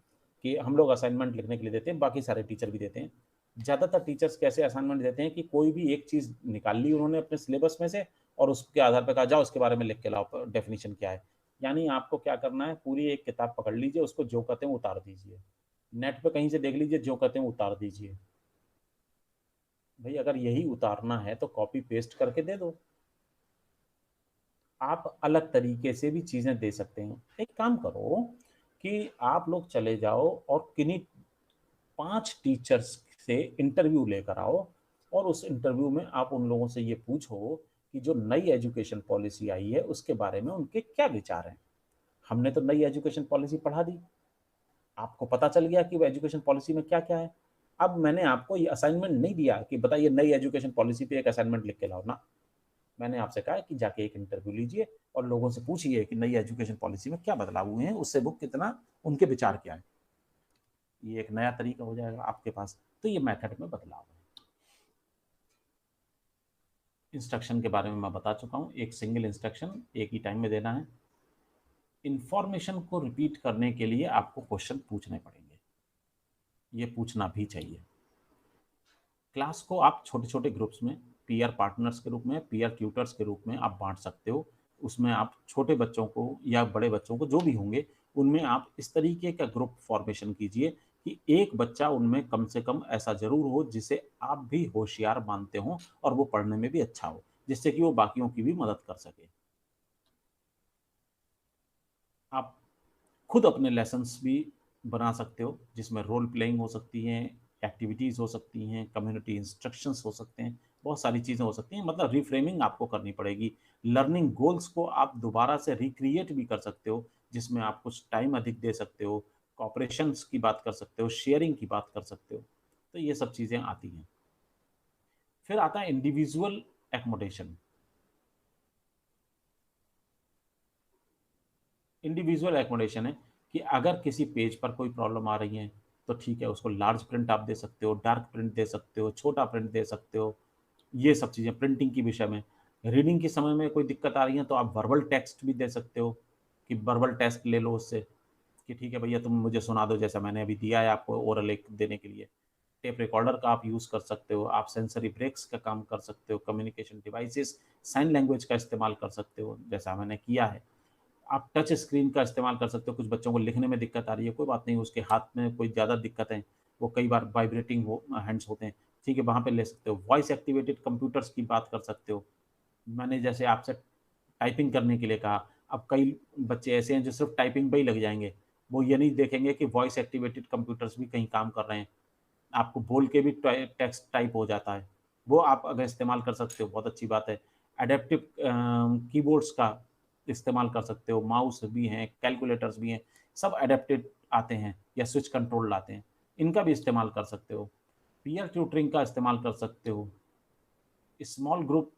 कि हम लोग असाइनमेंट लिखने के लिए देते हैं, बाकी सारे टीचर भी देते हैं। ज़्यादातर टीचर्स कैसे असाइनमेंट देते हैं कि कोई भी एक चीज़ निकाल ली उन्होंने अपने सिलेबस में से और उसके आधार पर कहा जाओ उसके बारे में लिख के लाओ, डेफिनेशन क्या है। यानी आपको क्या करना है, पूरी एक किताब पकड़ लीजिए, उसको जो कहते हैं उतार दीजिए, नेट पे कहीं से देख लीजिए, जो कहते हैं उतार दीजिए। भाई अगर यही उतारना है तो कॉपी पेस्ट करके दे दो। आप अलग तरीके से भी चीज़ें दे सकते हैं। एक काम करो कि आप लोग चले जाओ और किन्हीं 5 टीचर्स से इंटरव्यू लेकर आओ और उस इंटरव्यू में आप उन लोगों से ये पूछो कि जो नई एजुकेशन पॉलिसी आई है उसके बारे में उनके क्या विचार हैं। हमने तो नई एजुकेशन पॉलिसी पढ़ा दी, आपको पता चल गया कि वो एजुकेशन पॉलिसी में क्या क्या है। अब मैंने आपको ये असाइनमेंट नहीं दिया कि बताइए नई एजुकेशन पॉलिसी पे एक असाइनमेंट लिख के लाओ ना, मैंने आपसे कहा कि जाके एक इंटरव्यू लीजिए और लोगों से पूछिए कि नई एजुकेशन पॉलिसी में क्या बदलाव हुए हैं, उससे वो कितना, उनके विचार क्या है। ये एक नया तरीका हो जाएगा आपके पास। तो ये मेथड में बदलाव है। इंस्ट्रक्शन के बारे में मैं बता चुका हूँ, एक सिंगल इंस्ट्रक्शन एक ही टाइम में देना है। इंफॉर्मेशन को रिपीट करने के लिए आपको क्वेश्चन पूछने पड़ेंगे, ये पूछना भी चाहिए। क्लास को आप छोटे छोटे ग्रुप्स में पीयर पार्टनर्स के रूप में, पीयर ट्यूटर्स के रूप में आप बांट सकते हो। उसमें आप छोटे बच्चों को या बड़े बच्चों को जो भी होंगे उनमें आप इस तरीके का ग्रुप फॉर्मेशन कीजिए कि एक बच्चा उनमें कम से कम ऐसा जरूर हो जिसे आप भी होशियार मानते हो और वो पढ़ने में भी अच्छा हो, जिससे कि वो बाकियों की भी मदद कर सके। आप खुद अपने लेसन्स भी बना सकते हो जिसमें रोल प्लेइंग हो सकती है, एक्टिविटीज़ हो सकती हैं, कम्युनिटी इंस्ट्रक्शंस हो सकते हैं, बहुत सारी चीज़ें हो सकती हैं। मतलब रिफ्रेमिंग आपको करनी पड़ेगी। लर्निंग गोल्स को आप दोबारा से रिक्रिएट भी कर सकते हो, जिसमें आप कुछ टाइम अधिक दे सकते हो, कॉपरेशंस की बात कर सकते हो, शेयरिंग की बात कर सकते हो। तो ये सब चीज़ें आती हैं। फिर आता है इंडिविजुअल एकोमोडेशन। इंडिविजुअल एकोमोडेशन है कि अगर किसी पेज पर कोई प्रॉब्लम आ रही है तो ठीक है, उसको लार्ज प्रिंट आप दे सकते हो, डार्क प्रिंट दे सकते हो, छोटा प्रिंट दे सकते हो। ये सब चीज़ें प्रिंटिंग की विषय में। रीडिंग के समय में कोई दिक्कत आ रही है तो आप वर्बल टेक्स्ट भी दे सकते हो कि वर्बल टेस्ट ले लो उससे कि ठीक है भैया तुम मुझे सुना दो, जैसा मैंने अभी दिया है आपको ओरल एक देने के लिए। टेप रिकॉर्डर का आप यूज़ कर सकते हो, आप सेंसरी ब्रेक्स का काम कर सकते हो, कम्युनिकेशन डिवाइसेस, साइन लैंग्वेज का इस्तेमाल कर सकते हो जैसा मैंने किया है। आप टच स्क्रीन का इस्तेमाल कर सकते हो। कुछ बच्चों को लिखने में दिक्कत आ रही है, कोई बात नहीं, उसके हाथ में कोई ज़्यादा दिक्कत है, वो कई बार वाइब्रेटिंग हैंड्स होते हैं, ठीक है, वहाँ पे ले सकते हो। वॉइस एक्टिवेटेड कंप्यूटर्स की बात कर सकते हो। मैंने जैसे आपसे टाइपिंग करने के लिए कहा, अब कई बच्चे ऐसे हैं जो सिर्फ टाइपिंग पे ही लग जाएंगे, वो ये नहीं देखेंगे कि वॉइस एक्टिवेटेड कंप्यूटर्स भी कहीं काम कर रहे हैं, आपको बोल के भी टेक्स्ट टाइप हो जाता है, वो आप अगर इस्तेमाल कर सकते हो बहुत अच्छी बात है। एडेप्टिव कीबोर्ड्स का इस्तेमाल कर सकते हो, माउस भी हैं, कैलकुलेटर्स भी हैं, सब एडेप्टेड आते हैं या स्विच कंट्रोल लाते हैं, इनका भी इस्तेमाल कर सकते हो। पीयर ट्यूटरिंग का इस्तेमाल कर सकते हो। स्मॉल ग्रुप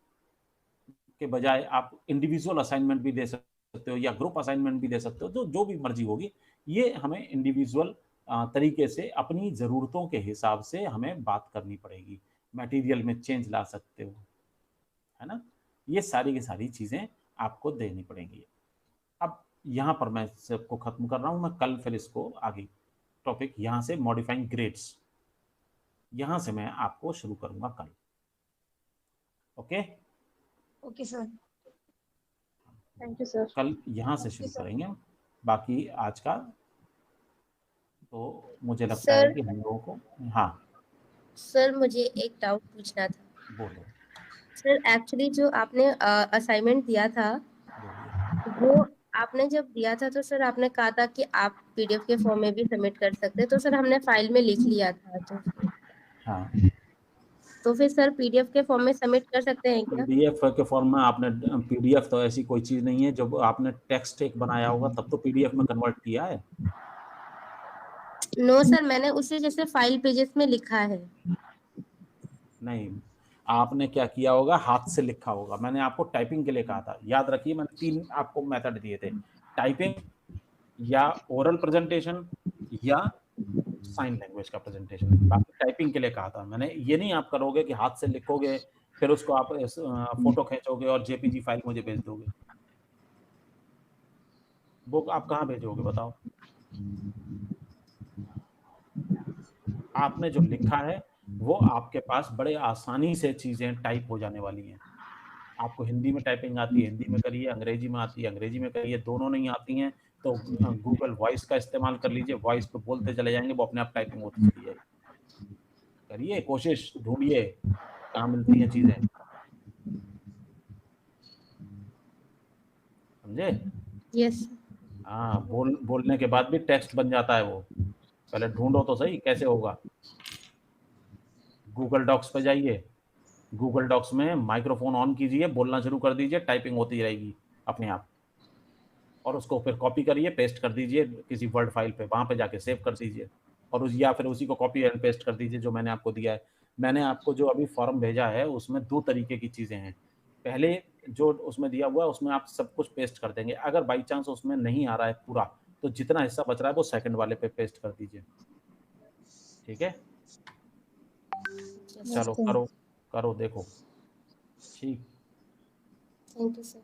के बजाय आप इंडिविजुअल असाइनमेंट भी दे सकते हो या ग्रुप असाइनमेंट भी दे सकते हो, जो भी मर्जी होगी। ये हमें इंडिविजुअल तरीके से अपनी ज़रूरतों के हिसाब से हमें बात करनी पड़ेगी। मटेरियल में चेंज ला सकते हो, है ना। ये सारी की सारी चीज़ें आपको देनी पड़ेंगी। अब यहाँ पर मैं सबको ख़त्म कर रहा हूँ, मैं कल फिर इसको आगे टॉपिक यहाँ से मॉडिफाइंग ग्रेड्स, यहाँ से मैं आपको शुरू करूँगा कल। Okay okay sir. Thank you sir. कल यहाँ से शुरू करेंगे। बाकी आज का तो मुझे लगता है कि हम लोगों को, हाँ सर मुझे एक डाउट पूछना था। बोलो सर एक्चुअली जो आपने असाइनमेंट दिया था वो आपने जब दिया था तो सर आपने कहा था कि आप पीडीएफ के फॉर्म में भी सबमिट कर सकते हैं, तो सर हमने फाइल में लिख लिया था, हाँ तो फिर सर पीडीएफ के फॉर्म में सबमिट कर सकते हैं क्या? पीडीएफ के फॉर्म में आपने, पीडीएफ तो ऐसी कोई चीज़ नहीं है, जब आपने टेक्स्ट एक बनाया होगा तब तो पीडीएफ में कन्वर्ट किया है। नो सर, मैंने उसे जैसे फाइल पेजेस में लिखा है। नहीं, आपने क्या किया होगा, हाथ से लिखा होगा। मैंने आपको टाइपिंग के लिए कहा था, याद रखिए मैंने 3 आपको मेथड दिए थे, टाइपिंग या ओरल प्रेजेंटेशन या साइन लैंग्वेज का प्रेजेंटेशन। बाकी टाइपिंग के लिए कहा था मैंने। ये नहीं आप करोगे कि हाथ से लिखोगे फिर उसको आप फोटो खींचोगे और जेपीजी फाइल मुझे भेज दोगे। वो आप कहाँ भेजोगे बताओ? आपने जो लिखा है वो आपके पास बड़े आसानी से चीजें टाइप हो जाने वाली हैं। आपको हिंदी में टाइपिंग आती है, हिंदी में करिए, अंग्रेजी में आती है, अंग्रेजी में करिए। दोनों नहीं आती हैं तो गूगल वॉइस का इस्तेमाल कर लीजिए, वॉइस पे बोलते चले जाएंगे, वो अपने आप टाइपिंग होती चली जाएगी। करिए कोशिश, ढूंढिए कहाँ मिलती हैं चीजें, समझे? यस। हाँ, बोलने के बाद भी टेक्स्ट बन जाता है वो। पहले ढूंढो तो सही कैसे होगा। गूगल डॉक्स पे जाइए, गूगल डॉक्स में माइक्रोफोन ऑन कीजिए, बोलना शुरू कर दीजिए, टाइपिंग होती रहेगी अपने आप। और उसको फिर कॉपी करिए, पेस्ट कर दीजिए किसी वर्ड फाइल पे, वहां पे जाके सेव कर दीजिए। और उस या फिर उसी को कॉपी एंड पेस्ट कर दीजिए जो मैंने आपको दिया है। मैंने आपको जो अभी फॉर्म भेजा है उसमें 2 तरीके की चीज़ें हैं। पहले जो उसमें दिया हुआ है उसमें आप सब कुछ पेस्ट कर देंगे। अगर बाई चांस उसमें नहीं आ रहा है पूरा, तो जितना हिस्सा बच रहा है वो सेकंड वाले पे पेस्ट कर दीजिए। ठीक है, Yes, चलो sir. करो करो देखो। ठीक। Thank you sir.